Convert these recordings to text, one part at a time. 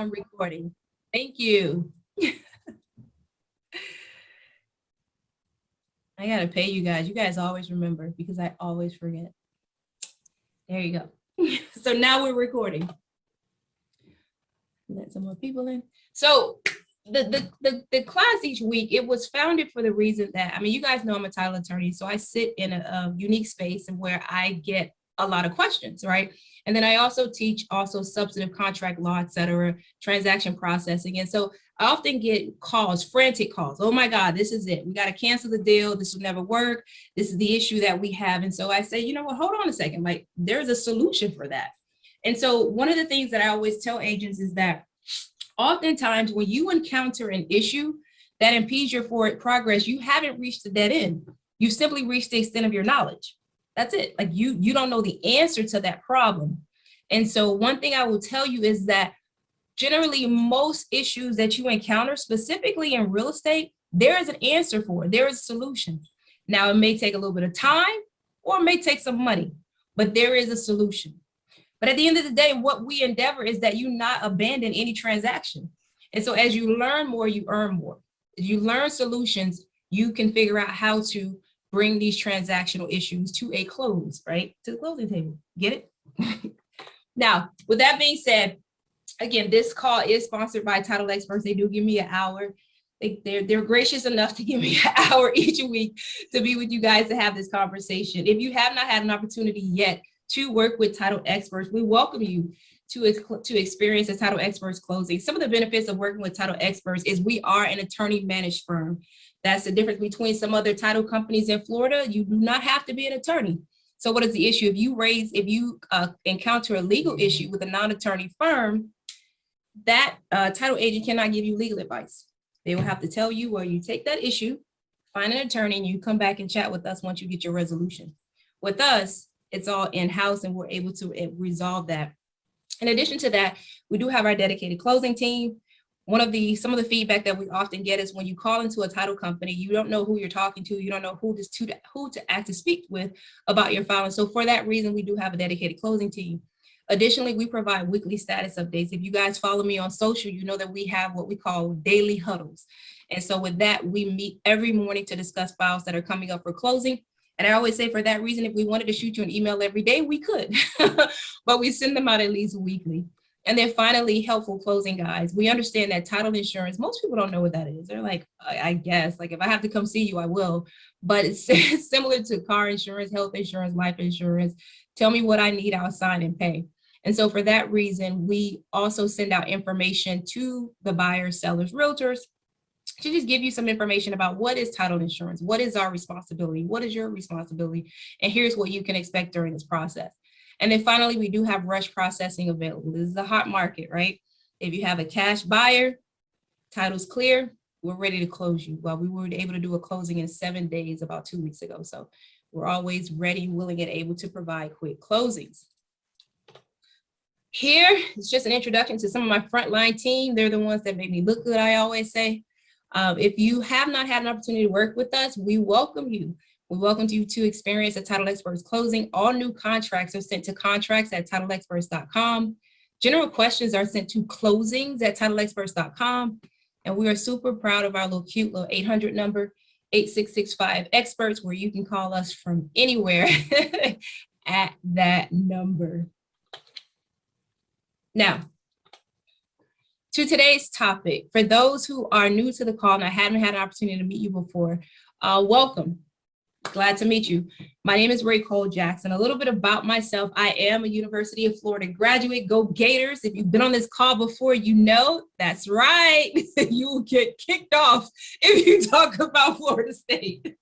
I'm recording. Thank you. I gotta pay you guys. You guys always remember because I always forget. There you go. So now we're recording. Let some more people in. So the class each week, it was founded for the reason that, I mean, you guys know I'm a title attorney, so I sit in a unique space and where I get a lot of questions, right? And then I also teach substantive contract law, et cetera, transaction processing. And so I often get calls, frantic calls. Oh my God, this is it. We got to cancel the deal. This will never work. This is the issue that we have. And so I say, you know what, hold on a second. Like, there's a solution for that. And so one of the things that I always tell agents is that oftentimes when you encounter an issue that impedes your forward progress, you haven't reached the dead end. You simply reached the extent of your knowledge. That's it. Like you don't know the answer to that problem. And so one thing I will tell you is that generally most issues that you encounter, specifically in real estate, there is an answer for it. There is a solution. Now it may take a little bit of time or it may take some money, but there is a solution. But at the end of the day, what we endeavor is that you not abandon any transaction. And so as you learn more, you earn more. As you learn solutions, you can figure out how to bring these transactional issues to a close, right? To the closing table. Get it? Now, with that being said, again, this call is sponsored by Title Xperts. They do give me an hour. They're gracious enough to give me an hour each week to be with you guys to have this conversation. If you have not had an opportunity yet to work with Title Xperts, we welcome you to experience a Title Xperts closing. Some of the benefits of working with Title Xperts is we are an attorney managed firm. That's the difference between some other title companies in Florida. You do not have to be an attorney. So what is the issue? If you encounter a legal issue with a non-attorney firm, that title agent cannot give you legal advice. They will have to tell you where you take that issue, find an attorney, and you come back and chat with us once you get your resolution. With us, it's all in-house and we're able to resolve that. In addition to that, we do have our dedicated closing team. Some of the feedback that we often get is when you call into a title company, you don't know who you're talking to, you don't know who to speak with about your file. And so for that reason, we do have a dedicated closing team. Additionally, we provide weekly status updates. If you guys follow me on social, you know that we have what we call daily huddles. And so with that, we meet every morning to discuss files that are coming up for closing. And I always say for that reason, if we wanted to shoot you an email every day, we could, but we send them out at least weekly. And then finally, helpful closing guides. We understand that title insurance, most people don't know what that is. They're like, I guess, like if I have to come see you, I will. But it's similar to car insurance, health insurance, life insurance. Tell me what I need, I'll sign and pay. And so for that reason, we also send out information to the buyers, sellers, realtors to just give you some information about what is title insurance, what is our responsibility, what is your responsibility, and here's what you can expect during this process. And then finally, we do have rush processing available. This is a hot market, right? If you have a cash buyer, title's clear, we're ready to close you. Well, we were able to do a closing in 7 days about 2 weeks ago. So we're always ready, willing, and able to provide quick closings. Here, it's just an introduction to some of my frontline team. They're the ones that make me look good, I always say. If you have not had an opportunity to work with us, we welcome you. We welcome you to experience a Title Xperts closing. All new contracts are sent to contracts@titlexperts.com. General questions are sent to closings@titlexperts.com. And we are super proud of our little cute little 800 number, 8665 Xperts, where you can call us from anywhere at that number. Now, to today's topic, for those who are new to the call and I haven't had an opportunity to meet you before, welcome. Glad to meet you. My name is Ray Cole Jackson. A little bit about myself. I am a University of Florida graduate. Go Gators. If you've been on this call before, you know that's right. You will get kicked off if you talk about Florida State.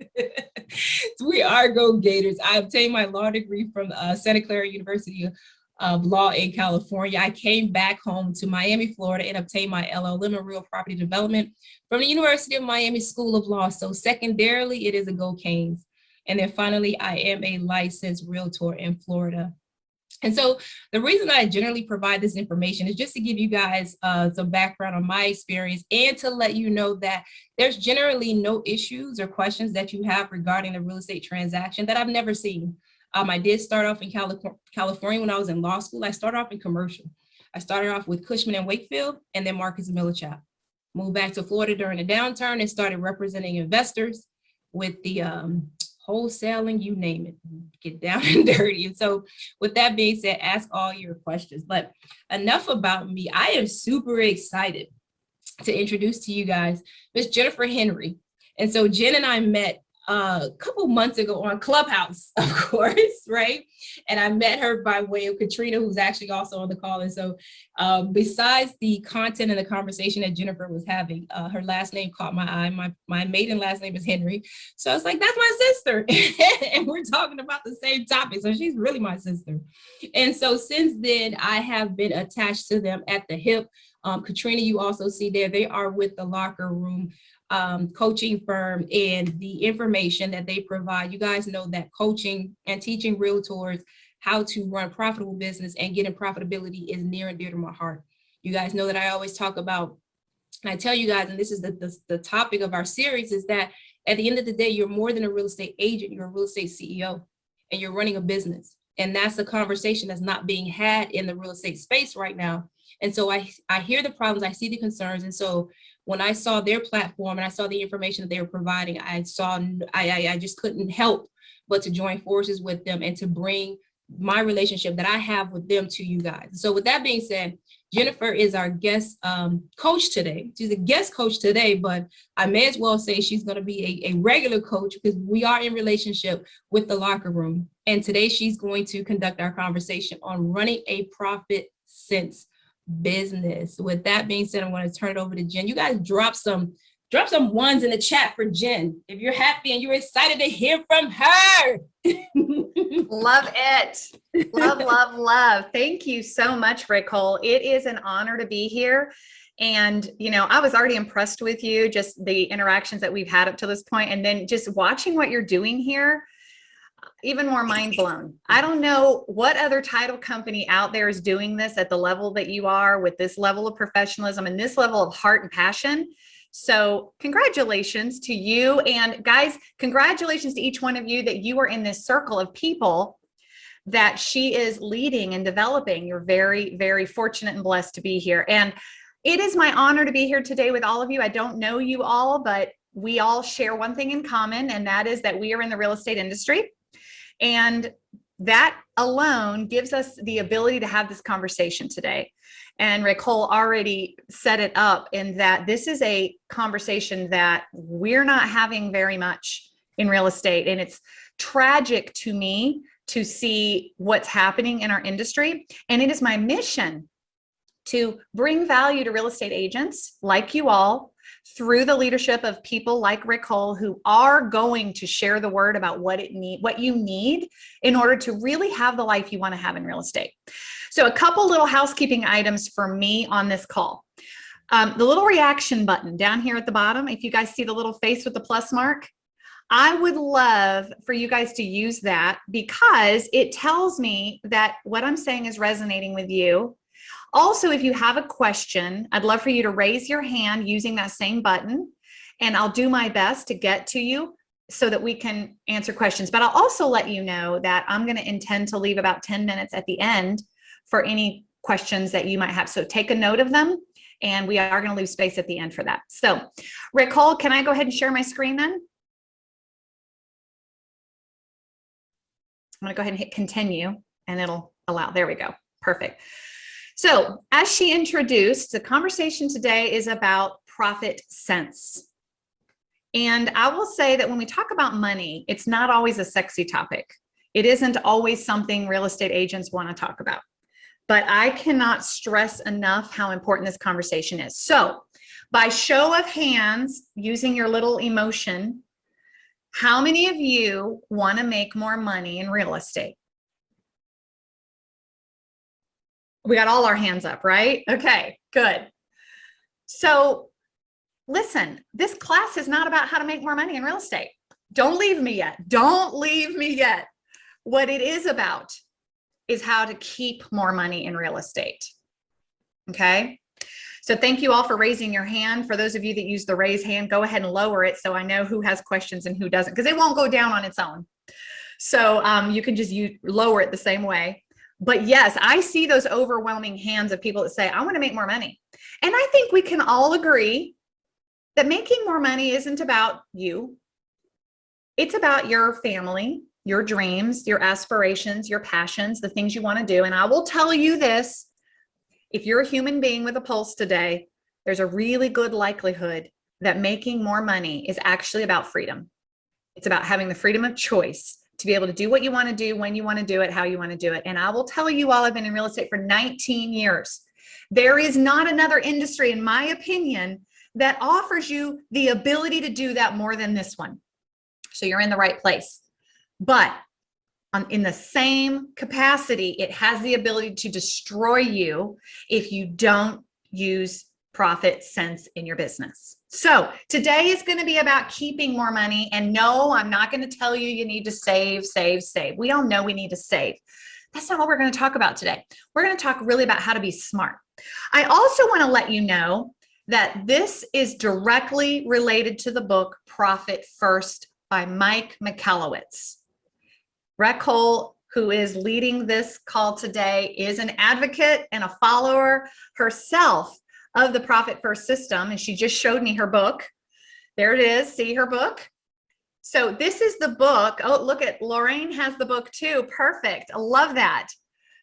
We are Go Gators. I obtained my law degree from Santa Clara University of Law in California. I came back home to Miami, Florida, and obtained my LLM in Real Property Development from the University of Miami School of Law. So secondarily, it is a Go Canes. And then finally, I am a licensed realtor in Florida. And so the reason I generally provide this information is just to give you guys some background on my experience and to let you know that there's generally no issues or questions that you have regarding the real estate transaction that I've never seen. I did start off in California when I was in law school. I started off in commercial. I started off with Cushman and Wakefield and then Marcus Millichap. Moved back to Florida during the downturn and started representing investors with the wholesaling, you name it, get down and dirty. And so with that being said, ask all your questions. But enough about me. I am super excited to introduce to you guys Miss Jennifer Henry. And so Jen and I met a couple months ago on Clubhouse, of course, right? And I met her by way of Katrina, who's actually also on the call. And so besides the content and the conversation that Jennifer was having, her last name caught my eye. My maiden last name is Henry. So I was like, that's my sister. And we're talking about the same topic. So she's really my sister. And so since then, I have been attached to them at the hip. Katrina, you also see there, they are with the Locker Room coaching firm, and the information that they provide. You guys know that coaching and teaching realtors how to run profitable business and getting profitability is near and dear to my heart. You guys know that I always talk about, and I tell you guys, and this is the topic of our series, is that at the end of the day, you're more than a real estate agent, you're a real estate CEO, and you're running a business. And that's a conversation that's not being had in the real estate space right now. And so I hear the problems, I see the concerns. And so when I saw their platform and I saw the information that they were providing, I just couldn't help but to join forces with them and to bring my relationship that I have with them to you guys. So with that being said, Jennifer is our guest coach today. She's a guest coach today, but I may as well say she's going to be a regular coach because we are in relationship with the Locker Room. And today she's going to conduct our conversation on running a profit sense business. With that being said, I'm going to turn it over to Jen. You guys drop some ones in the chat for Jen if you're happy and you're excited to hear from her. Love it. Love, love, love. Thank you so much, Ricole. It is an honor to be here. And, you know, I was already impressed with you, just the interactions that we've had up to this point, and then just watching what you're doing here, even more mind blown. I don't know what other title company out there is doing this at the level that you are, with this level of professionalism and this level of heart and passion. So congratulations to you. And guys, congratulations to each one of you that you are in this circle of people that she is leading and developing. You're very, very fortunate and blessed to be here. And it is my honor to be here today with all of you. I don't know you all, but we all share one thing in common, and that is that we are in the real estate industry. And that alone gives us the ability to have this conversation today. And Ricole already set it up in that this is a conversation that we're not having very much in real estate. And it's tragic to me to see what's happening in our industry. And it is my mission to bring value to real estate agents like you all through the leadership of people like Ricole, who are going to share the word about what you need in order to really have the life you want to have in real estate. So a couple little housekeeping items for me on this call. The little reaction button down here at the bottom, if you guys see the little face with the plus mark, I would love for you guys to use that because it tells me that what I'm saying is resonating with you. Also, if you have a question, I'd love for you to raise your hand using that same button, and I'll do my best to get to you so that we can answer questions. But I'll also let you know that I'm going to intend to leave about 10 minutes at the end for any questions that you might have. So take a note of them, and we are going to leave space at the end for that. So, Ricole, can I go ahead and share my screen then? I'm going to go ahead and hit continue, and it'll allow. There we go. Perfect. So as she introduced, the conversation today is about profit sense. And I will say that when we talk about money, it's not always a sexy topic. It isn't always something real estate agents want to talk about. But I cannot stress enough how important this conversation is. So by show of hands, using your little emotion, how many of you want to make more money in real estate? We got all our hands up, right? Okay, good. So listen, this class is not about how to make more money in real estate. Don't leave me yet. Don't leave me yet. What it is about is how to keep more money in real estate. Okay. So thank you all for raising your hand. For those of you that use the raise hand, go ahead and lower it so I know who has questions and who doesn't, because it won't go down on its own. So you can just lower it the same way. But yes, I see those overwhelming hands of people that say, I want to make more money. And I think we can all agree that making more money isn't about you. It's about your family, your dreams, your aspirations, your passions, the things you want to do. And I will tell you this, if you're a human being with a pulse today, there's a really good likelihood that making more money is actually about freedom. It's about having the freedom of choice to be able to do what you want to do, when you want to do it, how you want to do it. And I will tell you all, I've been in real estate for 19 years. There is not another industry, in my opinion, that offers you the ability to do that more than this one. So you're in the right place. But in the same capacity, it has the ability to destroy you if you don't use profit sense in your business. So today is going to be about keeping more money. And no, I'm not going to tell you you need to save, save, save. We all know we need to save. That's not what we're going to talk about today. We're going to talk really about how to be smart. I also want to let you know that this is directly related to the book Profit First by Mike Michalowicz. Raquel, who is leading this call today, is an advocate and a follower herself of the Profit First system. And she just showed me her book. There it is. See her book? So this is the book. Oh, look at Lorraine has the book too. Perfect. I love that.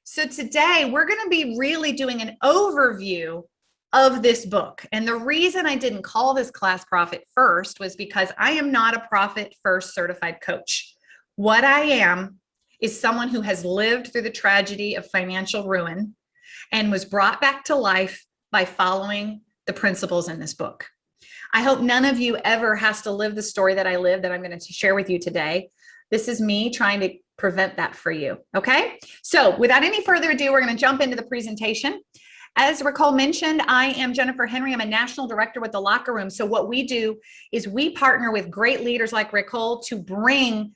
So today we're going to be really doing an overview of this book. And the reason I didn't call this class Profit First was because I am not a Profit First certified coach. What I am is someone who has lived through the tragedy of financial ruin and was brought back to life by following the principles in this book. I hope none of you ever has to live the story that I live that I'm going to share with you today. This is me trying to prevent that for you. Okay. So without any further ado, we're going to jump into the presentation. As Raquel mentioned, I am Jennifer Henry. I'm a national director with the Locker Room. So what we do is we partner with great leaders like Raquel to bring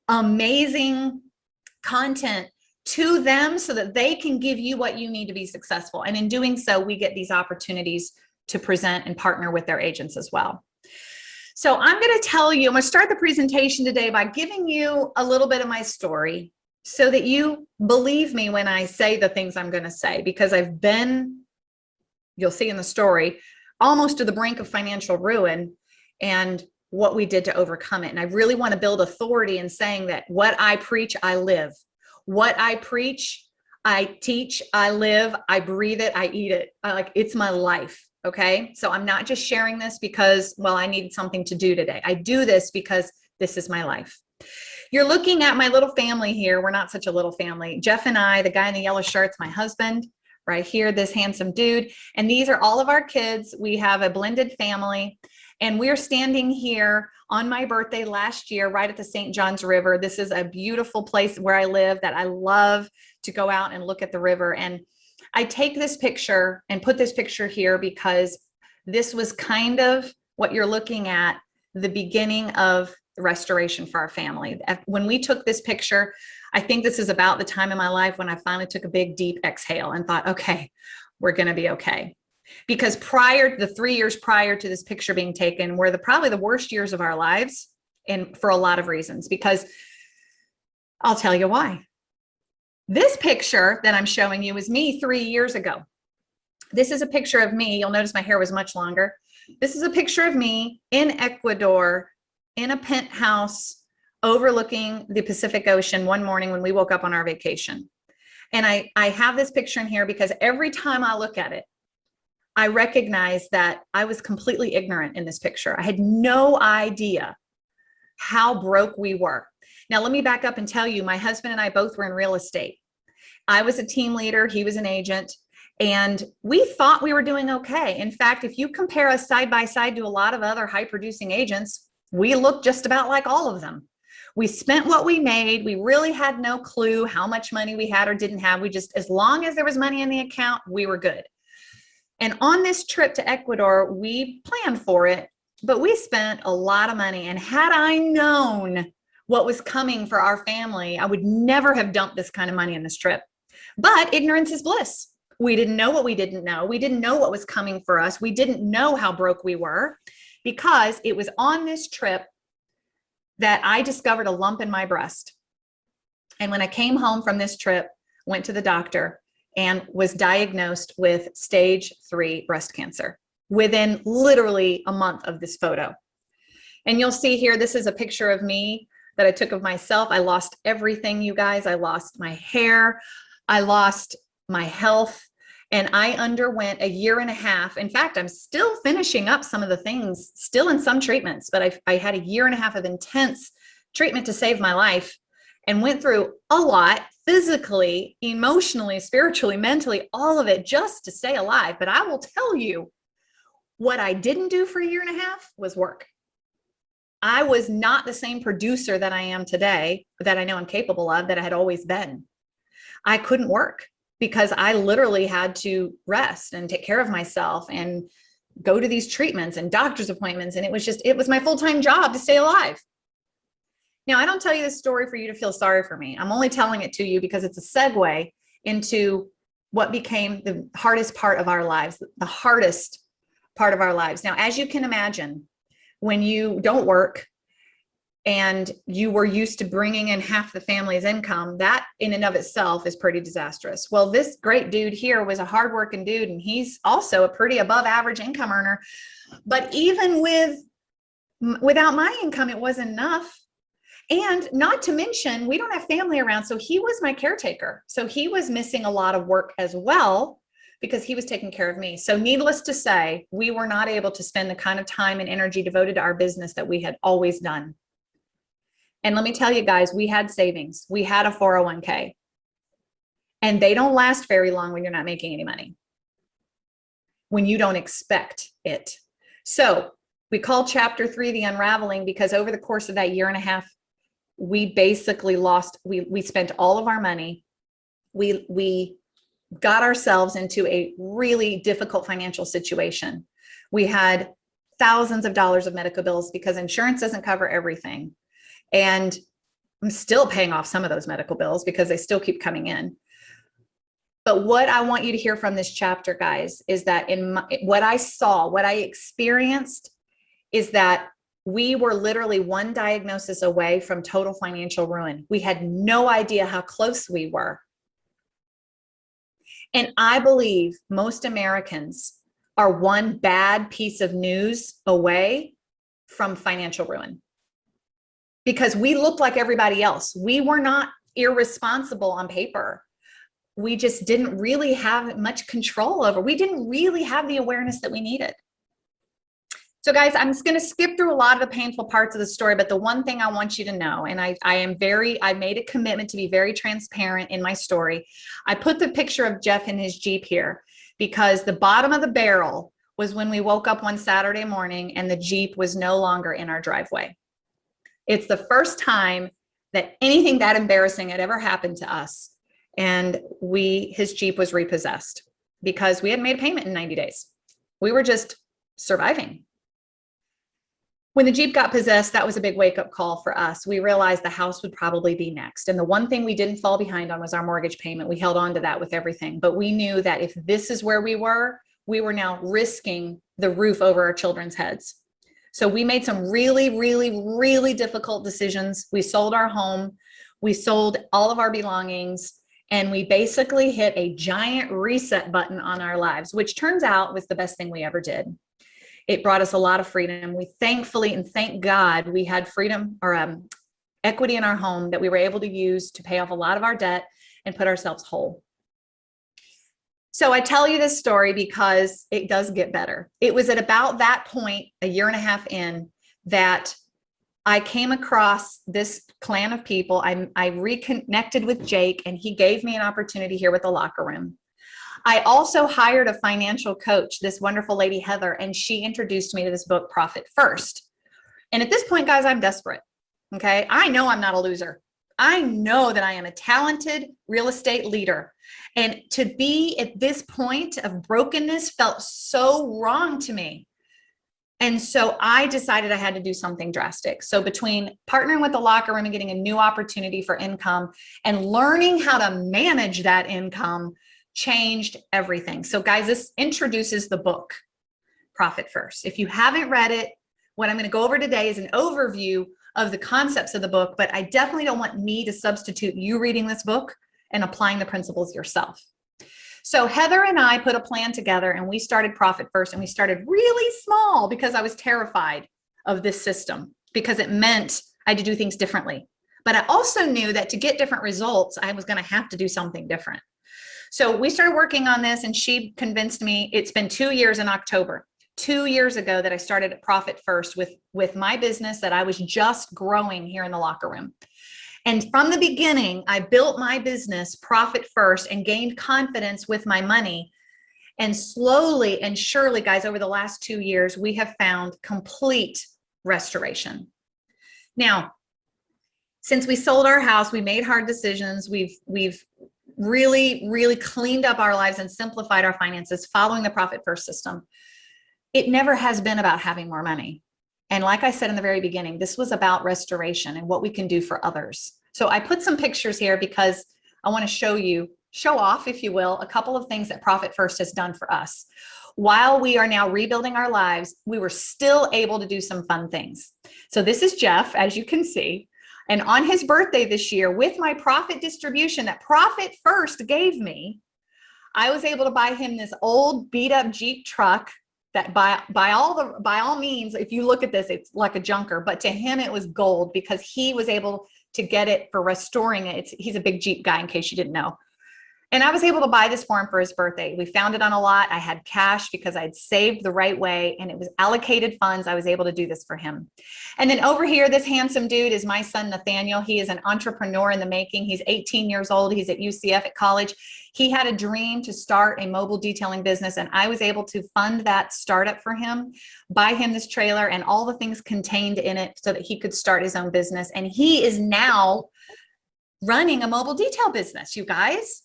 amazing content to them so that they can give you what you need to be successful. And in doing so, we get these opportunities to present and partner with their agents as well. So I'm going to tell you, I'm going to start the presentation today by giving you a little bit of my story so that you believe me when I say the things I'm going to say, because I've been, you'll see in the story, almost to the brink of financial ruin and what we did to overcome it. And I really want to build authority in saying that what I preach, I live. What I preach, I teach, I live, I breathe it, I eat it. It's my life. Okay. So I'm not just sharing this because, well, I needed something to do today. I do this because this is my life. You're looking at my little family here. We're not such a little family. Jeff and I, the guy in the yellow shirt's my husband. Right here, this handsome dude. And these are all of our kids. We have a blended family. And we're standing here on my birthday last year, right at the St. Johns River. This is a beautiful place where I live that I love to go out and look at the river. And I take this picture and put this picture here because this was kind of what you're looking at, the beginning of restoration for our family. When we took this picture, I think this is about the time in my life when I finally took a big, deep exhale and thought, okay, we're going to be okay. Because the 3 years prior to this picture being taken were probably the worst years of our lives, and for a lot of reasons, because I'll tell you why. This picture that I'm showing you is me 3 years ago. This is a picture of me. You'll notice my hair was much longer. This is a picture of me in Ecuador in a penthouse overlooking the Pacific Ocean one morning when we woke up on our vacation. And I have this picture in here because every time I look at it, I recognize that I was completely ignorant in this picture. I had no idea how broke we were. Now, let me back up and tell you, my husband and I both were in real estate. I was a team leader, he was an agent, and we thought we were doing okay. In fact, if you compare us side by side to a lot of other high producing agents, we look just about like all of them. We spent what we made. We really had no clue how much money we had or didn't have. We just, as long as there was money in the account, we were good. And on this trip to Ecuador, we planned for it, but we spent a lot of money. And had I known what was coming for our family, I would never have dumped this kind of money in this trip. But ignorance is bliss. We didn't know what we didn't know. We didn't know what was coming for us. We didn't know how broke we were, because it was on this trip that I discovered a lump in my breast. And when I came home from this trip, went to the doctor, and was diagnosed with stage 3 breast cancer within literally a month of this photo. And you'll see here, this is a picture of me that I took of myself. I lost everything, you guys. I lost my hair. I lost my health. And I underwent a 1.5 years. In fact, I'm still finishing up some of the things, still in some treatments, but I had a 1.5 years of intense treatment to save my life, and went through a lot physically, emotionally, spiritually, mentally, all of it just to stay alive. But I will tell you, what I didn't do for a 1.5 years was work. I was not the same producer that I am today, that I know I'm capable of, that I had always been. I couldn't work because I literally had to rest and take care of myself and go to these treatments and doctor's appointments. And it was my full-time job to stay alive. Now, I don't tell you this story for you to feel sorry for me. I'm only telling it to you because it's a segue into what became the hardest part of our lives, the hardest part of our lives. Now, as you can imagine, when you don't work and you were used to bringing in half the family's income, that in and of itself is pretty disastrous. Well, this great dude here was a hardworking dude, and he's also a pretty above average income earner. But even without my income, it wasn't enough. And not to mention, we don't have family around. So he was my caretaker. So he was missing a lot of work as well, because he was taking care of me. So needless to say, we were not able to spend the kind of time and energy devoted to our business that we had always done. And let me tell you guys, we had savings. We had a 401k. And they don't last very long when you're not making any money, when you don't expect it. So we call chapter 3 the unraveling, because over the course of that 1.5 years, we basically lost, we spent all of our money. We got ourselves into a really difficult financial situation. We had thousands of dollars of medical bills because insurance doesn't cover everything. And I'm still paying off some of those medical bills because they still keep coming in. But what I want you to hear from this chapter, guys, is that what I saw, what I experienced, is that we were literally one diagnosis away from total financial ruin. We had no idea how close we were. And I believe most Americans are one bad piece of news away from financial ruin, because we looked like everybody else. We were not irresponsible on paper. We just didn't really have much control over. We didn't really have the awareness that we needed. So guys, I'm just going to skip through a lot of the painful parts of the story, but the one thing I want you to know, and I made a commitment to be very transparent in my story. I put the picture of Jeff in his Jeep here because the bottom of the barrel was when we woke up one Saturday morning and the Jeep was no longer in our driveway. It's the first time that anything that embarrassing had ever happened to us. And his Jeep was repossessed because we hadn't made a payment in 90 days. We were just surviving. When the Jeep got possessed, that was a big wake-up call for us. We realized the house would probably be next. And the one thing we didn't fall behind on was our mortgage payment. We held on to that with everything. But we knew that if this is where we were now risking the roof over our children's heads. So we made some really, really, really difficult decisions. We sold our home. We sold all of our belongings. And we basically hit a giant reset button on our lives, which turns out was the best thing we ever did. It brought us a lot of freedom. We thankfully, and thank God, we had freedom or equity in our home that we were able to use to pay off a lot of our debt and put ourselves whole. So I tell you this story because it does get better. It was at about that point, a 1.5 years in, that I came across this clan of people. I reconnected with Jake, and he gave me an opportunity here with the locker room. I also hired a financial coach, this wonderful lady, Heather, and she introduced me to this book, Profit First. And at this point, guys, I'm desperate. Okay. I know I'm not a loser. I know that I am a talented real estate leader. And to be at this point of brokenness felt so wrong to me. And so I decided I had to do something drastic. So between partnering with the locker room and getting a new opportunity for income and learning how to manage that income changed everything. So guys, this introduces the book, Profit First. If you haven't read it, what I'm going to go over today is an overview of the concepts of the book, but I definitely don't want me to substitute you reading this book and applying the principles yourself. So Heather and I put a plan together and we started Profit First, and we started really small because I was terrified of this system because it meant I had to do things differently. But I also knew that to get different results, I was going to have to do something different. So we started working on this, and she convinced me. It's been 2 years in October, 2 years ago, that I started Profit First with my business that I was just growing here in the locker room. And from the beginning, I built my business Profit First and gained confidence with my money. And slowly and surely, guys, over the last 2 years, we have found complete restoration. Now, since we sold our house, we made hard decisions. We've really cleaned up our lives and simplified our finances following the Profit First system. It never has been about having more money. And like I said in the very beginning, this was about restoration and what we can do for others. So I put some pictures here because I want to show off, if you will, a couple of things that Profit First has done for us. While we are now rebuilding our lives, we were still able to do some fun things. So this is Jeff, as you can see. And on his birthday this year, with my profit distribution that Profit First gave me, I was able to buy him this old beat up Jeep truck that by all means, if you look at this, it's like a junker, but to him it was gold because he was able to get it for restoring it. He's a big Jeep guy, in case you didn't know. And I was able to buy this for him for his birthday. We found it on a lot. I had cash because I'd saved the right way, and it was allocated funds. I was able to do this for him. And then over here, this handsome dude is my son, Nathaniel. He is an entrepreneur in the making. He's 18 years old. He's at UCF at college. He had a dream to start a mobile detailing business, and I was able to fund that startup for him, buy him this trailer and all the things contained in it so that he could start his own business. And he is now running a mobile detail business, you guys.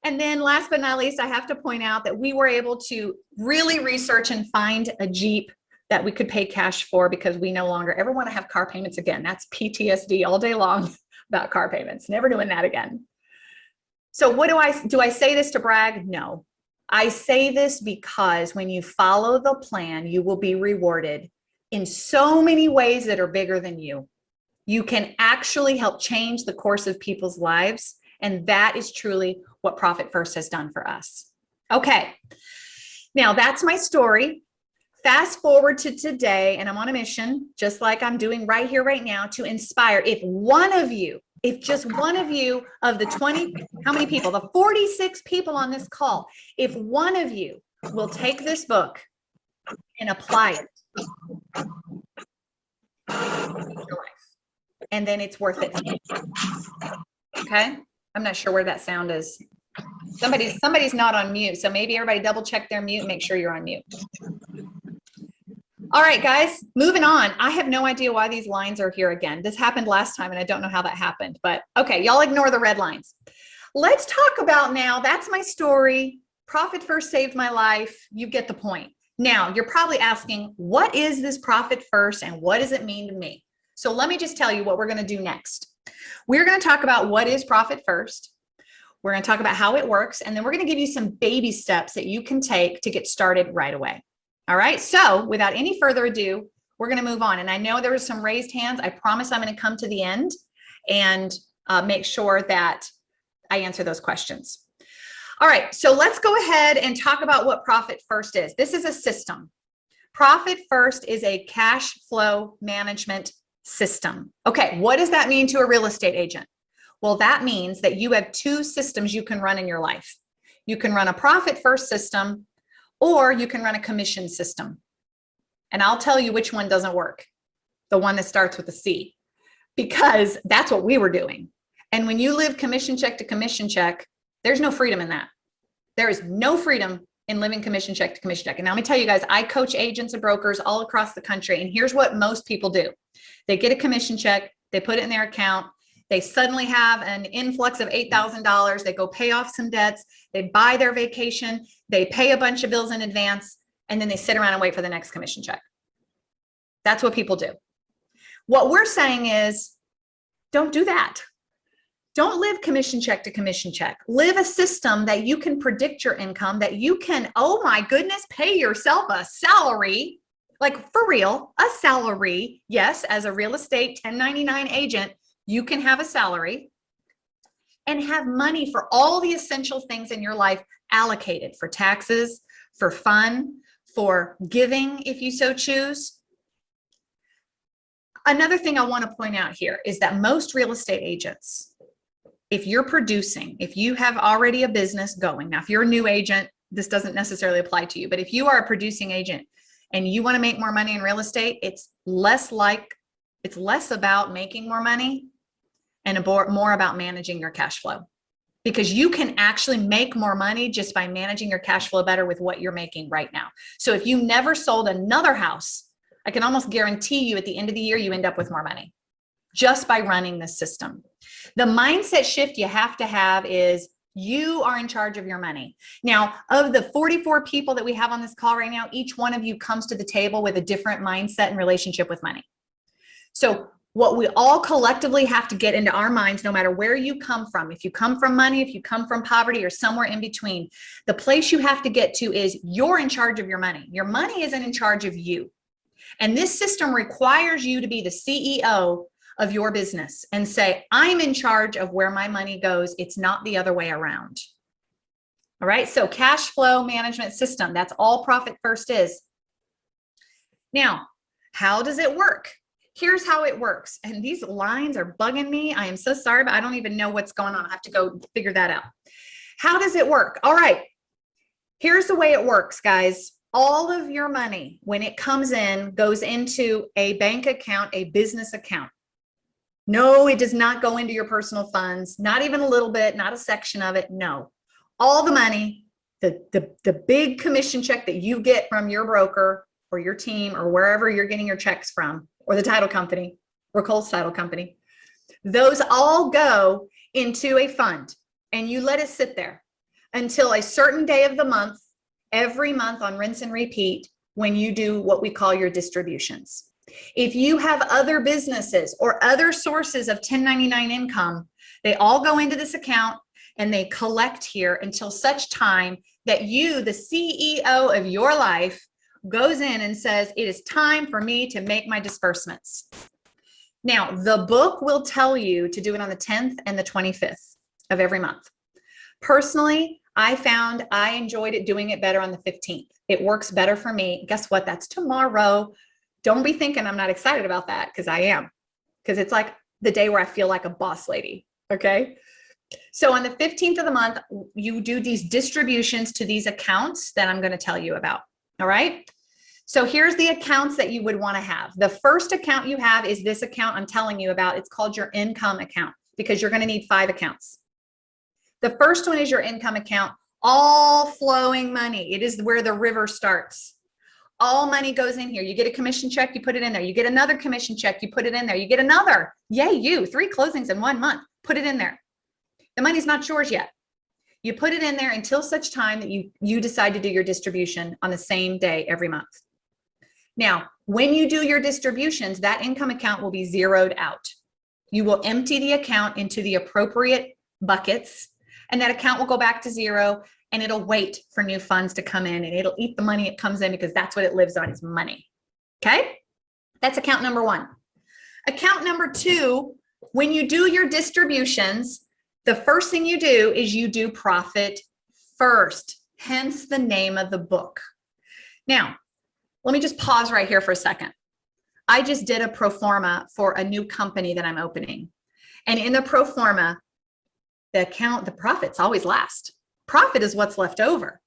And then last but not least, I have to point out that we were able to really research and find a Jeep that we could pay cash for because we no longer ever want to have car payments again. That's PTSD all day long about car payments. Never doing that again. So what do I say this to brag? No. I say this because when you follow the plan, you will be rewarded in so many ways that are bigger than you. You can actually help change the course of people's lives. And that is truly what Profit First has done for us. Okay, now that's my story. Fast forward to today, and I'm on a mission, just like I'm doing right here, right now, to inspire. If just one of you of the 20, how many people? The 46 people on this call, if one of you will take this book and apply it to your life, and then it's worth it. Okay? I'm not sure where that sound is. Somebody's not on mute. So maybe everybody double check their mute and make sure you're on mute. All right, guys, moving on. I have no idea why these lines are here again. This happened last time and I don't know how that happened, but okay, y'all ignore the red lines. Let's talk about now, that's my story. Profit First saved my life. You get the point. Now, you're probably asking, what is this Profit First and what does it mean to me? So let me just tell you what we're going to do next. We're going to talk about what is Profit First. We're going to talk about how it works, and then we're going to give you some baby steps that you can take to get started right away. All right. So without any further ado, we're going to move on. And I know there was some raised hands. I promise I'm going to come to the end and make sure that I answer those questions. All right. So let's go ahead and talk about what Profit First is. This is a system. Profit First is a cash flow management system. Okay. What does that mean to a real estate agent? Well, that means that you have two systems you can run in your life. You can run a Profit First system, or you can run a commission system. And I'll tell you which one doesn't work. The one that starts with a C, because that's what we were doing. And when you live commission check to commission check, there's no freedom in that. There is no freedom in living commission check to commission check. And now let me tell you guys, I coach agents and brokers all across the country. And here's what most people do. They get a commission check, they put it in their account. They suddenly have an influx of $8,000. They go pay off some debts. They buy their vacation. They pay a bunch of bills in advance, and then they sit around and wait for the next commission check. That's what people do. What we're saying is, don't do that. Don't live commission check to commission check. Live a system that you can predict your income, that you can, oh my goodness, pay yourself a salary, like for real, a salary. Yes, as a real estate 1099 agent, you can have a salary, and have money for all the essential things in your life allocated for taxes, for fun, for giving, if you so choose. Another thing I want to point out here is that most real estate agents, if you're producing, if you have already a business going, now if you're a new agent, this doesn't necessarily apply to you, but if you are a producing agent and you want to make more money in real estate, it's less about making more money and more about managing your cash flow, because you can actually make more money just by managing your cash flow better with what you're making right now. So if you never sold another house, I can almost guarantee you at the end of the year, you end up with more money just by running this system. The mindset shift you have to have is you are in charge of your money. Now, of the 44 people that we have on this call right now, each one of you comes to the table with a different mindset and relationship with money. So what we all collectively have to get into our minds, no matter where you come from, if you come from money, if you come from poverty, or somewhere in between, the place you have to get to is you're in charge of your money. Your money isn't in charge of you. And this system requires you to be the CEO of your business and say, I'm in charge of where my money goes. It's not the other way around. All right. So cash flow management system, that's all Profit First is. Now, how does it work? Here's how it works. And these lines are bugging me. I am so sorry, but I don't even know what's going on. I have to go figure that out. How does it work? All right. Here's the way it works, guys. All of your money, when it comes in, goes into a bank account, a business account. No, it does not go into your personal funds, not even a little bit, not a section of it. No, all the money, the big commission check that you get from your broker or your team or wherever you're getting your checks from, or the title company or Cole's title company, those all go into a fund and you let it sit there until a certain day of the month, every month on rinse and repeat, when you do what we call your distributions. If you have other businesses or other sources of 1099 income, they all go into this account and they collect here until such time that you, the CEO of your life, goes in and says, it is time for me to make my disbursements. Now, the book will tell you to do it on the 10th and the 25th of every month. Personally, I found I enjoyed it doing it better on the 15th. It works better for me. Guess what? That's tomorrow. Don't be thinking I'm not excited about that, because I am, because it's like the day where I feel like a boss lady. Okay. So on the 15th of the month, you do these distributions to these accounts that I'm going to tell you about. All right. So here's the accounts that you would want to have. The first account you have is this account I'm telling you about. It's called your income account, because you're going to need 5 accounts. The first one is your income account, all flowing money. It is where the river starts. All money goes in here. You get a commission check, you put it in there. You get another commission check, you put it in there. You get another, yay, you, 3 closings in 1 month, put it in there. The money's not yours yet. You put it in there until such time that you decide to do your distribution on the same day every month. Now, when you do your distributions, that income account will be zeroed out. You will empty the account into the appropriate buckets, and that account will go back to zero, and it'll wait for new funds to come in, and it'll eat the money it comes in, because that's what it lives on, is money. Okay? That's account number 1. Account number 2, when you do your distributions, the first thing you do is you do Profit First, hence the name of the book. Now, let me just pause right here for a second. I just did a pro forma for a new company that I'm opening. And in the pro forma, the profits always last. Profit is what's left over.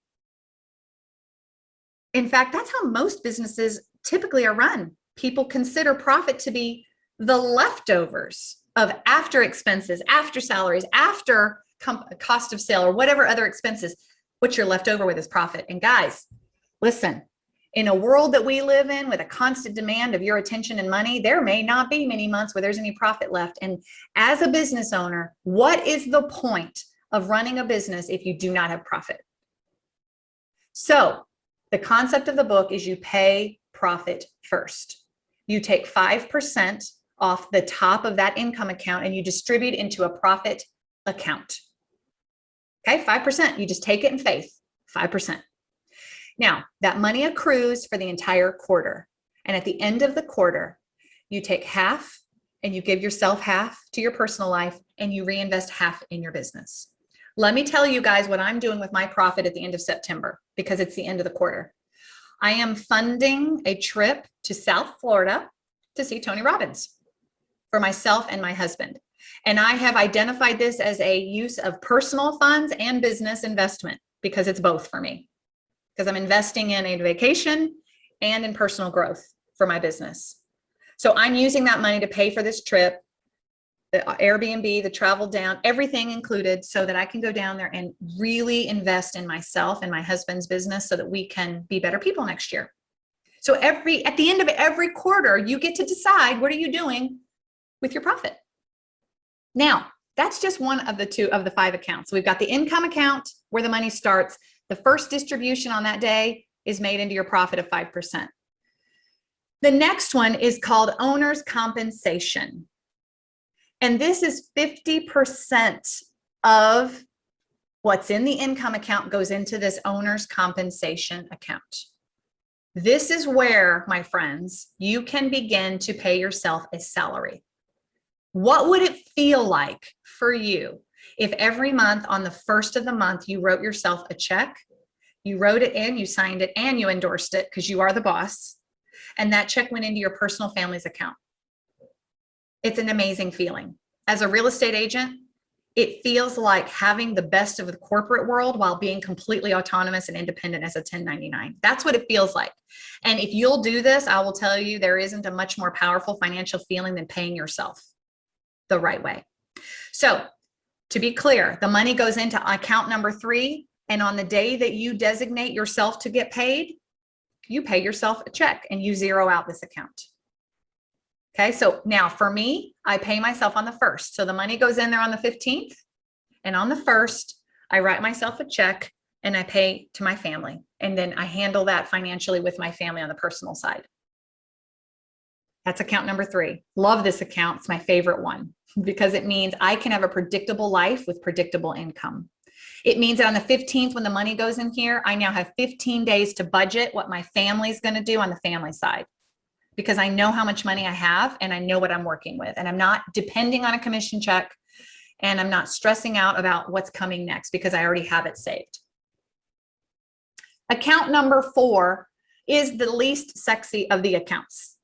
In fact, that's how most businesses typically are run. People consider profit to be the leftovers of after expenses, after salaries, after cost of sale, or whatever other expenses. What you're left over with is profit. And guys, listen, in a world that we live in with a constant demand of your attention and money, there may not be many months where there's any profit left. And as a business owner, what is the point of running a business if you do not have profit? So the concept of the book is you pay profit first. You take 5% off the top of that income account and you distribute into a profit account. Okay, 5%. You just take it in faith, 5%. Now, that money accrues for the entire quarter. And at the end of the quarter, you take half and you give yourself half to your personal life, and you reinvest half in your business. Let me tell you guys what I'm doing with my profit at the end of September, because it's the end of the quarter. I am funding a trip to South Florida to see Tony Robbins for myself and my husband. And I have identified this as a use of personal funds and business investment, because it's both for me, because I'm investing in a vacation and in personal growth for my business. So I'm using that money to pay for this trip, the Airbnb, the travel down, everything included, so that I can go down there and really invest in myself and my husband's business so that we can be better people next year. So at the end of every quarter, you get to decide, what are you doing with your profit? Now, that's just one of the 5 accounts. We've got the income account where the money starts. The first distribution on that day is made into your profit of 5%. The next one is called owner's compensation. And this is 50% of what's in the income account goes into this owner's compensation account. This is where, my friends, you can begin to pay yourself a salary. What would it feel like for you if every month on the first of the month you wrote yourself a check, you wrote it in, you signed it, and you endorsed it because you are the boss, and that check went into your personal family's account? It's an amazing feeling. As a real estate agent, it feels like having the best of the corporate world while being completely autonomous and independent as a 1099. That's what it feels like. And if you'll do this, I will tell you, there isn't a much more powerful financial feeling than paying yourself the right way. So to be clear, the money goes into account number 3. And on the day that you designate yourself to get paid, you pay yourself a check and you zero out this account. Okay, so now for me, I pay myself on the 1st. So the money goes in there on the 15th. And on the 1st, I write myself a check and I pay to my family. And then I handle that financially with my family on the personal side. That's account number 3. Love this account. It's my favorite one because it means I can have a predictable life with predictable income. It means that on the 15th, when the money goes in here, I now have 15 days to budget what my family's going to do on the family side, because I know how much money I have and I know what I'm working with, and I'm not depending on a commission check, and I'm not stressing out about what's coming next because I already have it saved. Account number 4 is the least sexy of the accounts.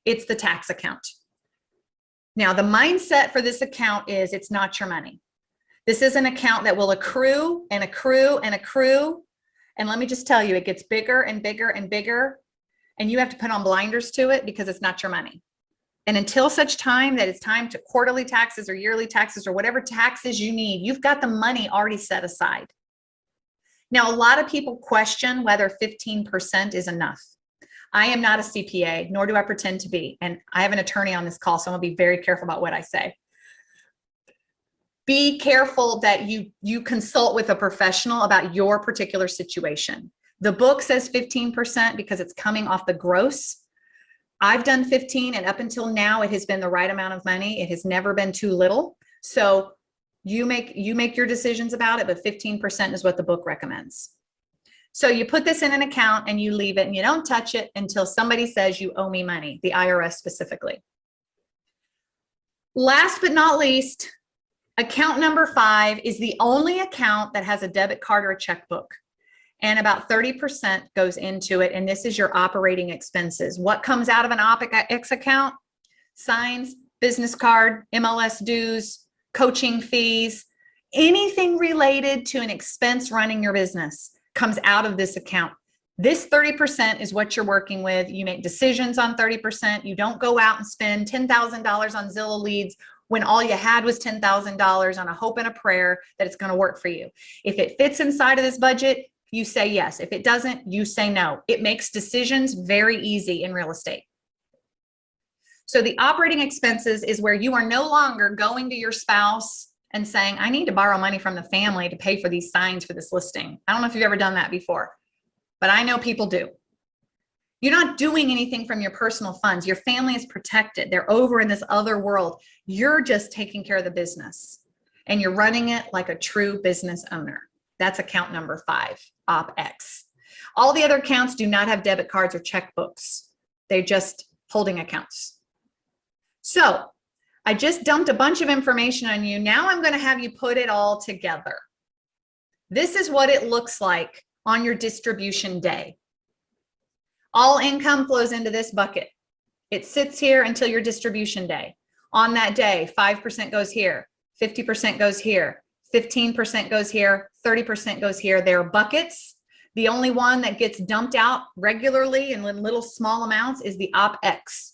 It's the tax account. Now, the mindset for this account is it's not your money. This is an account that will accrue and accrue and accrue. And let me just tell you, it gets bigger and bigger and bigger. And you have to put on blinders to it because it's not your money. And until such time that it's time to quarterly taxes or yearly taxes or whatever taxes you need, you've got the money already set aside. Now, a lot of people question whether 15% is enough. I am not a CPA, nor do I pretend to be. And I have an attorney on this call, so I'm gonna be very careful about what I say. Be careful that you consult with a professional about your particular situation. The book says 15% because it's coming off the gross. I've done 15, and up until now, it has been the right amount of money. It has never been too little. So you make your decisions about it, but 15% is what the book recommends. So you put this in an account and you leave it and you don't touch it until somebody says you owe me money, the IRS specifically. Last but not least, account number 5 is the only account that has a debit card or a checkbook. And about 30% goes into it. And this is your operating expenses. What comes out of an OpEx account? Signs, business card, MLS dues, coaching fees, anything related to an expense running your business comes out of this account. This 30% is what you're working with. You make decisions on 30%. You don't go out and spend $10,000 on Zillow leads when all you had was $10,000 on a hope and a prayer that it's going to work for you. If it fits inside of this budget, you say yes. If it doesn't, you say no. It makes decisions very easy in real estate. So the operating expenses is where you are no longer going to your spouse and saying, I need to borrow money from the family to pay for these signs for this listing. I don't know if you've ever done that before, but I know people do. You're not doing anything from your personal funds. Your family is protected. They're over in this other world. You're just taking care of the business and you're running it like a true business owner. That's account number 5, OpEx. All the other accounts do not have debit cards or checkbooks. They're just holding accounts. So I just dumped a bunch of information on you. Now I'm going to have you put it all together. This is what it looks like on your distribution day. All income flows into this bucket. It sits here until your distribution day. On that day, 5% goes here, 50% goes here, 15% goes here, 30% goes here. There are buckets. The only one that gets dumped out regularly and in little small amounts is the OpEx.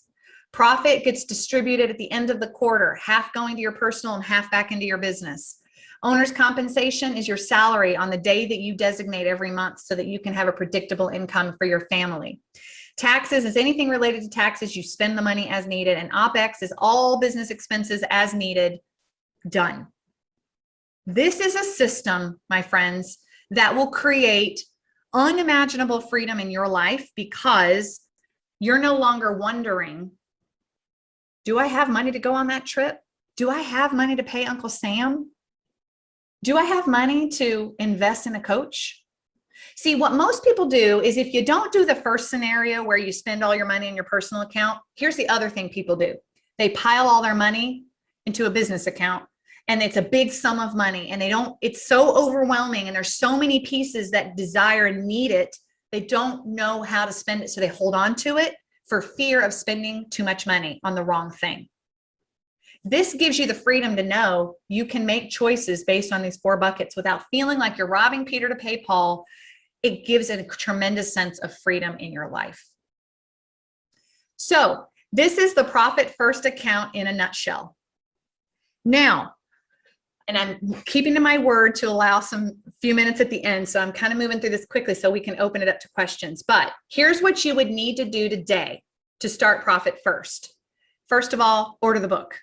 Profit gets distributed at the end of the quarter, half going to your personal and half back into your business. Owner's compensation is your salary on the day that you designate every month so that you can have a predictable income for your family. Taxes is anything related to taxes. You spend the money as needed, and OpEx is all business expenses as needed, done. This is a system, my friends, that will create unimaginable freedom in your life because you're no longer wondering, do I have money to go on that trip? Do I have money to pay Uncle Sam? Do I have money to invest in a coach? See, what most people do is if you don't do the first scenario where you spend all your money in your personal account, here's the other thing people do. They pile all their money into a business account and it's a big sum of money and it's so overwhelming and there's so many pieces that desire and need it. They don't know how to spend it. So they hold on to it for fear of spending too much money on the wrong thing. This gives you the freedom to know you can make choices based on these 4 buckets without feeling like you're robbing Peter to pay Paul. It gives a tremendous sense of freedom in your life. So this is the Profit First account in a nutshell. Now, and I'm keeping to my word to allow some few minutes at the end. So I'm kind of moving through this quickly so we can open it up to questions. But here's what you would need to do today to start Profit First. First of all, order the book.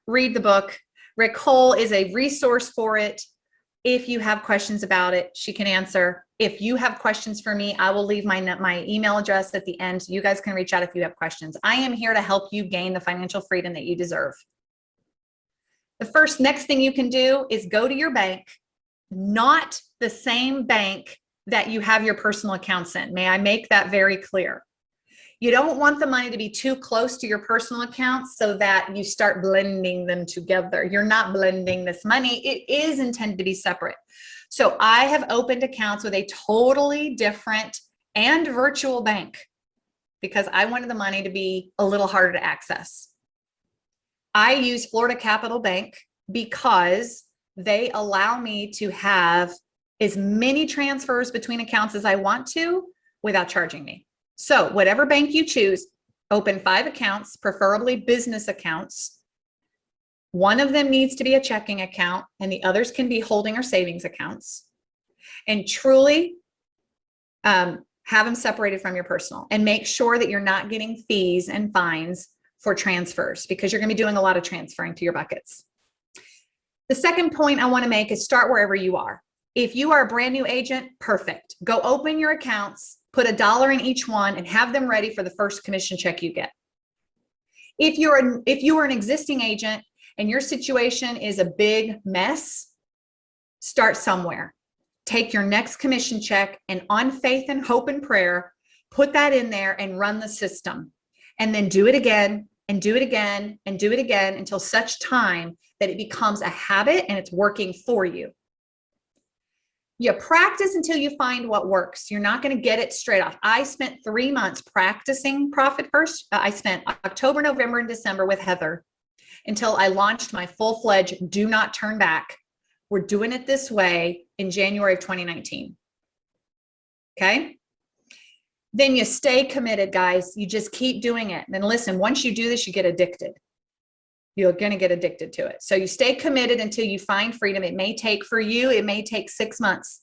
Read the book. Nicole is a resource for it. If you have questions about it, she can answer. If you have questions for me, I will leave my email address at the end. So you guys can reach out if you have questions. I am here to help you gain the financial freedom that you deserve. The next thing you can do is go to your bank, not the same bank that you have your personal accounts in. May I make that very clear? You don't want the money to be too close to your personal accounts so that you start blending them together. You're not blending this money. It is intended to be separate. So I have opened accounts with a totally different and virtual bank because I wanted the money to be a little harder to access. I use Florida Capital Bank because they allow me to have as many transfers between accounts as I want to without charging me. So whatever bank you choose, open 5 accounts, preferably business accounts. One of them needs to be a checking account and the others can be holding or savings accounts. And truly have them separated from your personal and make sure that you're not getting fees and fines for transfers because you're going to be doing a lot of transferring to your buckets. The second point I want to make is start wherever you are. If you are a brand new agent, perfect. Go open your accounts, put $1 in each one and have them ready for the first commission check you get. If you are an existing agent and your situation is a big mess, start somewhere. Take your next commission check and on faith and hope and prayer, put that in there and run the system. And then do it again and do it again and do it again until such time that it becomes a habit and it's working for you. You practice until you find what works. You're not going to get it straight off. I spent 3 months practicing Profit First. I spent October, November, and December with Heather until I launched my full-fledged Do Not Turn Back. We're doing it this way in January of 2019. Okay? Then you stay committed, guys. You just keep doing it. And then listen, once you do this, you get addicted. You're going to get addicted to it. So you stay committed until you find freedom. It may take for you, it may take 6 months.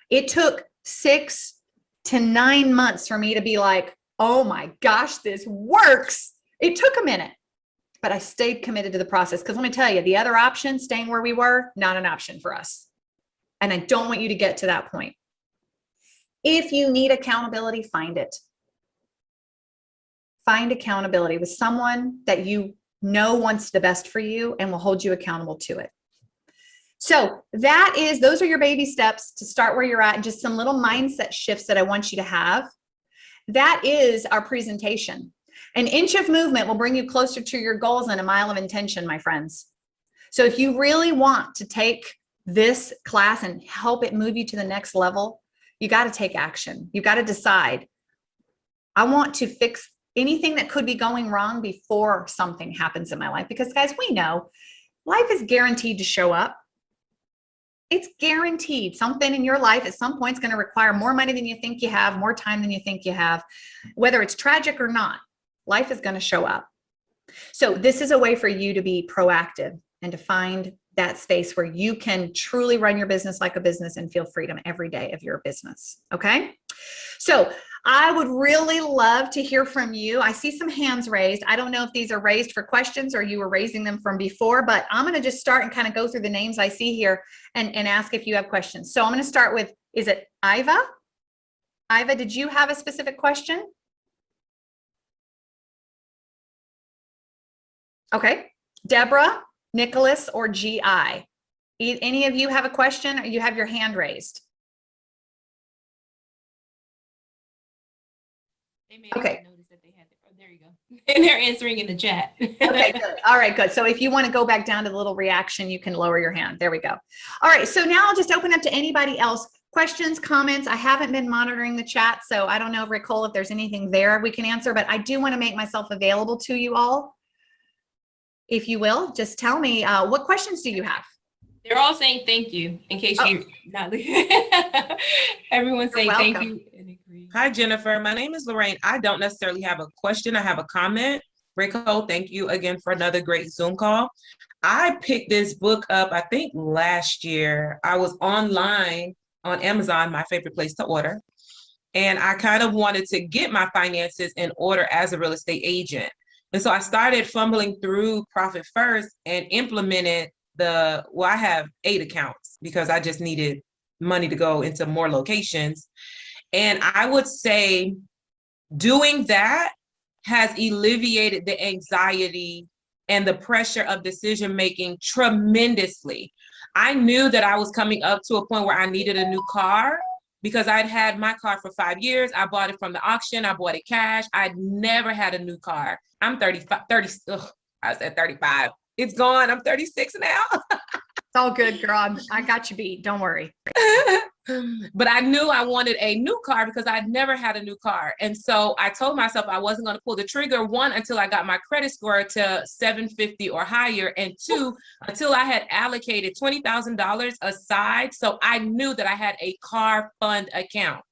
It took 6 to 9 months for me to be like, oh my gosh, this works. It took a minute, but I stayed committed to the process. Because let me tell you, the other option, staying where we were, not an option for us. And I don't want you to get to that point. If you need accountability, find it. Find accountability with someone that you know wants the best for you and will hold you accountable to it. So those are your baby steps to start where you're at and just some little mindset shifts that I want you to have. That is our presentation. An inch of movement will bring you closer to your goals than a mile of intention, my friends. So if you really want to take this class and help it move you to the next level, you got to take action. You got to decide, I want to fix anything that could be going wrong before something happens in my life. Because guys, we know life is guaranteed to show up. It's guaranteed. Something in your life at some point is going to require more money than you think you have, more time than you think you have. Whether it's tragic or not, life is going to show up. So this is a way for you to be proactive and to find that space where you can truly run your business like a business and feel freedom every day of your business. Okay. So I would really love to hear from you. I see some hands raised. I don't know if these are raised for questions or you were raising them from before, but I'm going to just start and kind of go through the names I see here and ask if you have questions. So I'm going to start with, is it Iva? Iva, did you have a specific question? Okay. Deborah, Nicholas, or GI? Any of you have a question or you have your hand raised? They may have noticed that they had it. Oh, there you go. And they're answering in the chat. Okay, good. All right, good. So if you want to go back down to the little reaction, you can lower your hand. There we go. All right, so now I'll just open up to anybody else. Questions, comments. I haven't been monitoring the chat, so I don't know, Nicole, if there's anything there we can answer, but I do want to make myself available to you all. If you will, just tell me, what questions do you have? They're all saying thank you, in case you're not. Everyone's saying thank you and agree. Hi, Jennifer. My name is Lorraine. I don't necessarily have a question. I have a comment. Rico, thank you again for another great Zoom call. I picked this book up, I think last year. I was online on Amazon, my favorite place to order. And I kind of wanted to get my finances in order as a real estate agent. And so I started fumbling through Profit First and implemented I have 8 accounts because I just needed money to go into more locations. And I would say doing that has alleviated the anxiety and the pressure of decision-making tremendously. I knew that I was coming up to a point where I needed a new car because I'd had my car for 5 years. I bought it from the auction. I bought it cash. I'd never had a new car. I'm 35, I said 35. It's gone. I'm 36 now. It's all good, girl. I got you beat. Don't worry. But I knew I wanted a new car because I'd never had a new car. And so I told myself I wasn't going to pull the trigger, 1, until I got my credit score to 750 or higher, and 2, until I had allocated $20,000 aside. So I knew that I had a car fund account.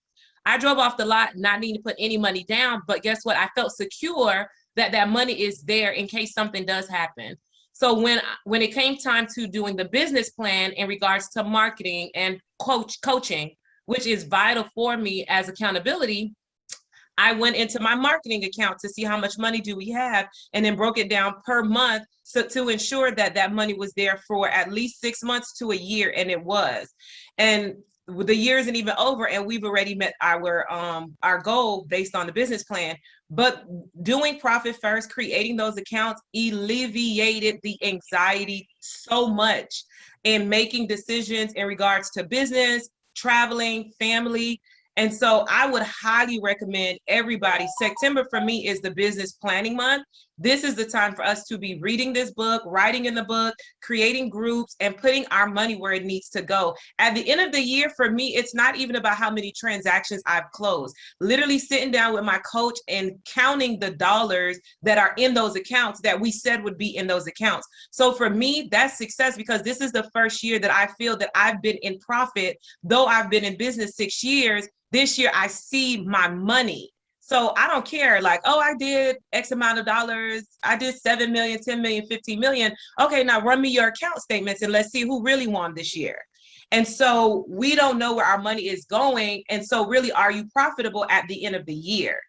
I drove off the lot not needing to put any money down, but guess what? I felt secure that that money is there in case something does happen. So when it came time to doing the business plan in regards to marketing and coaching, which is vital for me as accountability, I went into my marketing account to see how much money do we have, and then broke it down per month to ensure that that money was there for at least 6 months to a year, and it was. And the year isn't even over, and we've already met our goal based on the business plan. But doing Profit First, creating those accounts, alleviated the anxiety so much in making decisions in regards to business, traveling, family. And so I would highly recommend everybody. September for me is the business planning month. This is the time for us to be reading this book, writing in the book, creating groups, and putting our money where it needs to go. At the end of the year, for me, it's not even about how many transactions I've closed. Literally sitting down with my coach and counting the dollars that are in those accounts that we said would be in those accounts. So for me, that's success, because this is the first year that I feel that I've been in profit. Though I've been in business 6 years, this year I see my money. So I don't care, like, oh, I did X amount of dollars. I did 7 million, 10 million, 15 million. Okay, now run me your account statements and let's see who really won this year. And so we don't know where our money is going. And so really, are you profitable at the end of the year?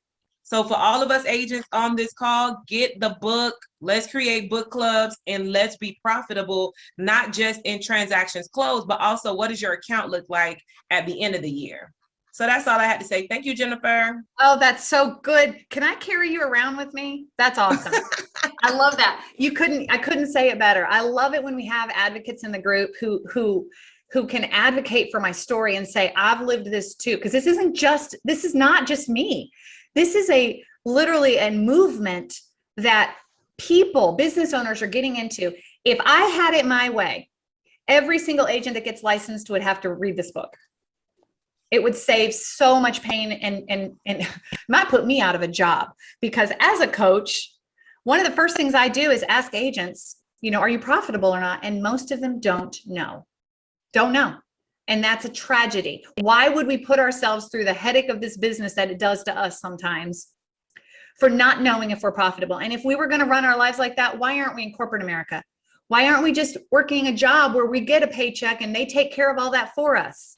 So for all of us agents on this call, get the book. Let's create book clubs and let's be profitable, not just in transactions closed, but also what does your account look like at the end of the year? So that's all I had to say. Thank you, Jennifer. Oh, that's so good. Can I carry you around with me? That's awesome. I love that. I couldn't say it better. I love it when we have advocates in the group who can advocate for my story and say, I've lived this too. Because this is not just me. This is a literally a movement that people, business owners are getting into. If I had it my way, every single agent that gets licensed would have to read this book. It would save so much pain and might put me out of a job, because as a coach, one of the first things I do is ask agents, are you profitable or not? And most of them don't know. And that's a tragedy. Why would we put ourselves through the headache of this business that it does to us sometimes for not knowing if we're profitable? And if we were going to run our lives like that, why aren't we in corporate America? Why aren't we just working a job where we get a paycheck and they take care of all that for us?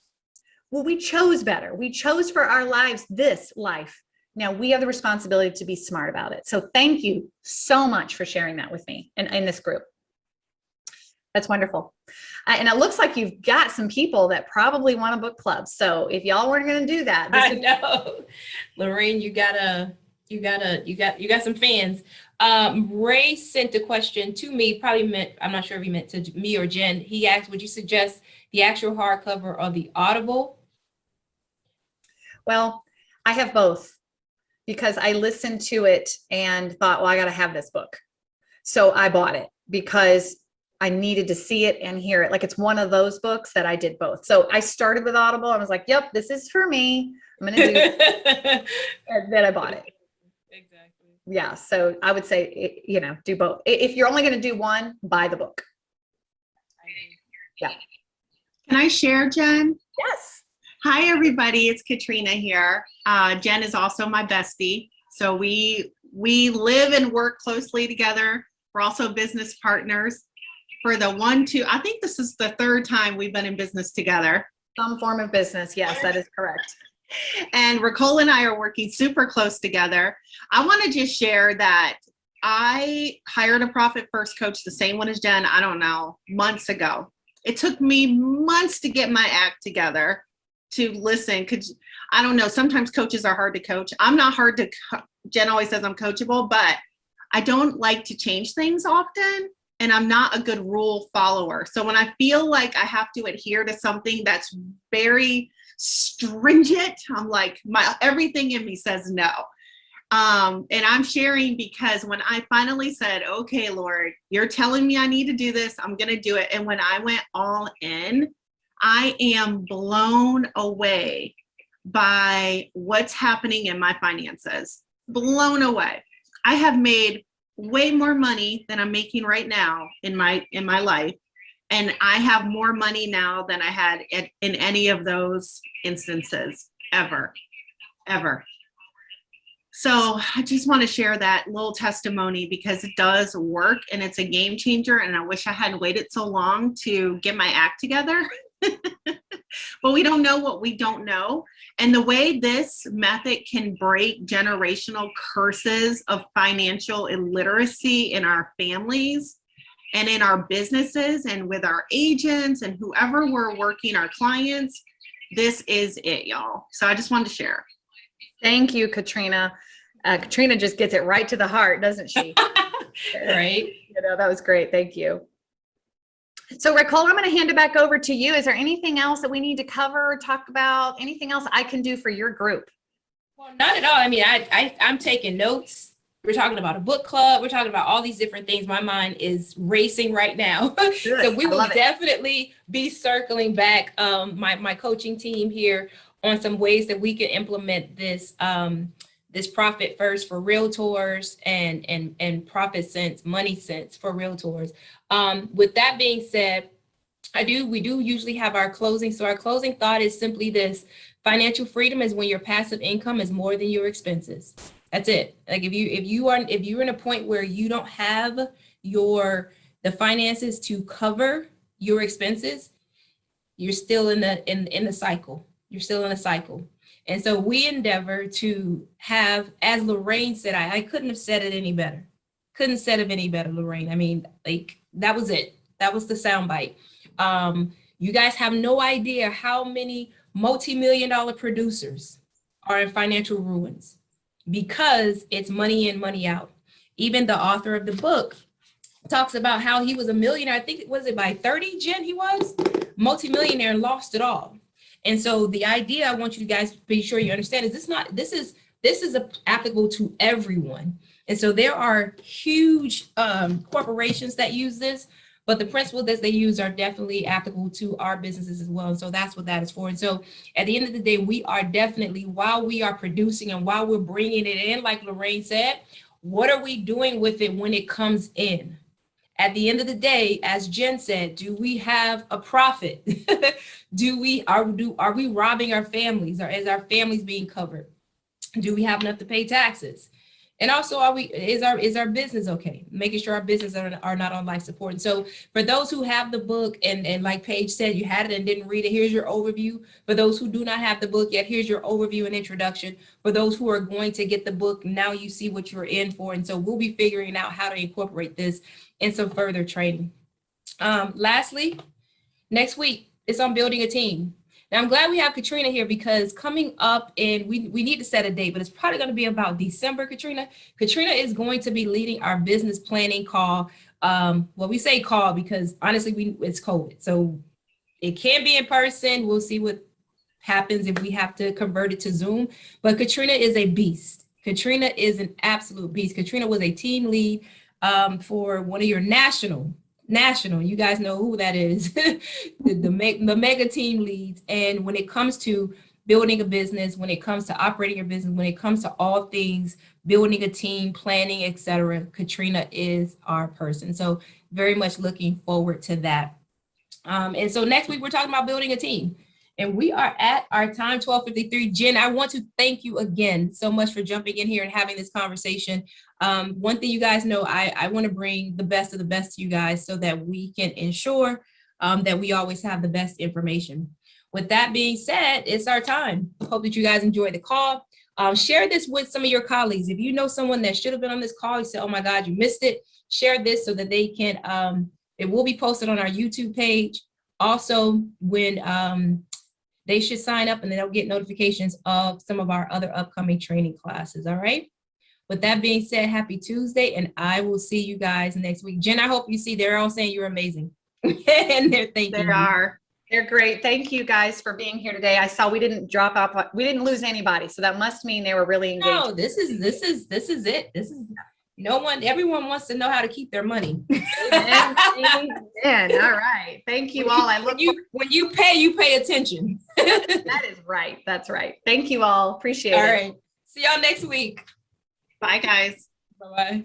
Well, we chose better. We chose for our lives this life. Now we have the responsibility to be smart about it. So thank you so much for sharing that with me and in this group. That's wonderful. And it looks like you've got some people that probably want a book club. So if y'all weren't going to do that, I know, Lorraine, you got some fans. Ray sent a question to me, I'm not sure if he meant to me or Jen. He asked, would you suggest the actual hardcover or the Audible? Well, I have both, because I listened to it and thought, well, I got to have this book. So I bought it because I needed to see it and hear it. Like, it's one of those books that I did both. So I started with Audible. I was like, yep, this is for me. I'm going to do it. And then I bought it. Exactly. Yeah. So I would say, do both. If you're only going to do one, buy the book. Yeah. Can I share, Jen? Yes. Hi, everybody. It's Katrina here. Jen is also my bestie. So we live and work closely together. We're also business partners. For I think this is the third time we've been in business together. Some form of business. Yes, that is correct. And Raquel and I are working super close together. I want to just share that I hired a Profit First coach, the same one as Jen, I don't know, months ago. It took me months to get my act together to listen. Because I don't know, sometimes coaches are hard to coach. I'm not hard to, Jen always says I'm coachable, but I don't like to change things often. And I'm not a good rule follower. So when I feel like I have to adhere to something that's very stringent, I'm like, everything in me says no. And I'm sharing because when I finally said, okay, Lord, you're telling me I need to do this, I'm going to do it. And when I went all in, I am blown away by what's happening in my finances. Blown away. I have made way more money than I'm making right now in my life. And I have more money now than I had in any of those instances ever. So I just want to share that little testimony because it does work and it's a game changer. And I wish I hadn't waited so long to get my act together. But we don't know what we don't know. And the way this method can break generational curses of financial illiteracy in our families and in our businesses and with our agents and whoever we're working, our clients, this is it, y'all. So I just wanted to share. Thank you, Katrina. Katrina just gets it right to the heart, doesn't she? Right. That was great. Thank you. So Raquel, I'm going to hand it back over to you. Is there anything else that we need to cover or talk about? Anything else I can do for your group? Well, not at all. I mean, I'm taking notes. We're talking about a book club. We're talking about all these different things. My mind is racing right now. So we will definitely be circling back my coaching team here on some ways that we can implement this this Profit First for realtors and Profit Sense, Money Sense for realtors. With that being said, we do usually have our closing. So our closing thought is simply this: financial freedom is when your passive income is more than your expenses. That's it. Like if you're in a point where you don't have the finances to cover your expenses, you're still in the cycle. You're still in a cycle. And so we endeavor to have, as Lorraine said, I couldn't have said it any better. Couldn't have said it any better, Lorraine. I mean, like, that was it. That was the soundbite. You guys have no idea how many multi-million-dollar producers are in financial ruins because it's money in, money out. Even the author of the book talks about how he was a millionaire. I think, was it by 30, Jen, he was? Multi-millionaire and lost it all. And so the idea I want you guys to be sure you understand is this is This is applicable to everyone. And so there are huge corporations that use this, but the principles that they use are definitely applicable to our businesses as well. And so that's what that is for. And so at the end of the day, we are definitely, while we are producing and while we're bringing it in, like Lorraine said, what are we doing with it when it comes in? At the end of the day, as Jen said, do we have a profit? Are we robbing our families, or is our families being covered? Do we have enough to pay taxes? And also, is our business okay? Making sure our business are not on life support. And so for those who have the book, and like Paige said, you had it and didn't read it, here's your overview. For those who do not have the book yet, here's your overview and introduction. For those who are going to get the book, now you see what you're in for. And so we'll be figuring out how to incorporate this in some further training. Lastly, next week, it's on building a team. Now, I'm glad we have Katrina here, because coming up, and we need to set a date, but it's probably going to be about December, Katrina. Katrina is going to be leading our business planning call. Well, we say call because honestly, it's COVID. So it can be in person. We'll see what happens if we have to convert it to Zoom. But Katrina is a beast. Katrina is an absolute beast. Katrina was a team lead for one of your national, you guys know who that is, the mega team leads. And when it comes to building a business, when it comes to operating your business, when it comes to all things, building a team, planning, etc., Katrina is our person. So very much looking forward to that. And so next week, we're talking about building a team. And we are at our time, 12:53. Jen, I want to thank you again so much for jumping in here and having this conversation. One thing you guys know, I want to bring the best of the best to you guys so that we can ensure that we always have the best information. With that being said, it's our time. Hope that you guys enjoyed the call. Share this with some of your colleagues. If you know someone that should have been on this call, you say, oh my God, you missed it. Share this so that they can, it will be posted on our YouTube page. Also, when they should sign up, and then they'll get notifications of some of our other upcoming training classes. All right. With that being said, happy Tuesday, and I will see you guys next week. Jen, I hope you see they're all saying you're amazing. And they're thanking you. They're great. Thank you guys for being here today. I saw we didn't drop off. We didn't lose anybody. So that must mean they were really engaged. No, this is it. This is everyone wants to know how to keep their money. Amen. Amen. All right. Thank you all. When you pay attention. That is right. That's right. Thank you all. Appreciate it. All right. See y'all next week. Bye, guys. Bye-bye.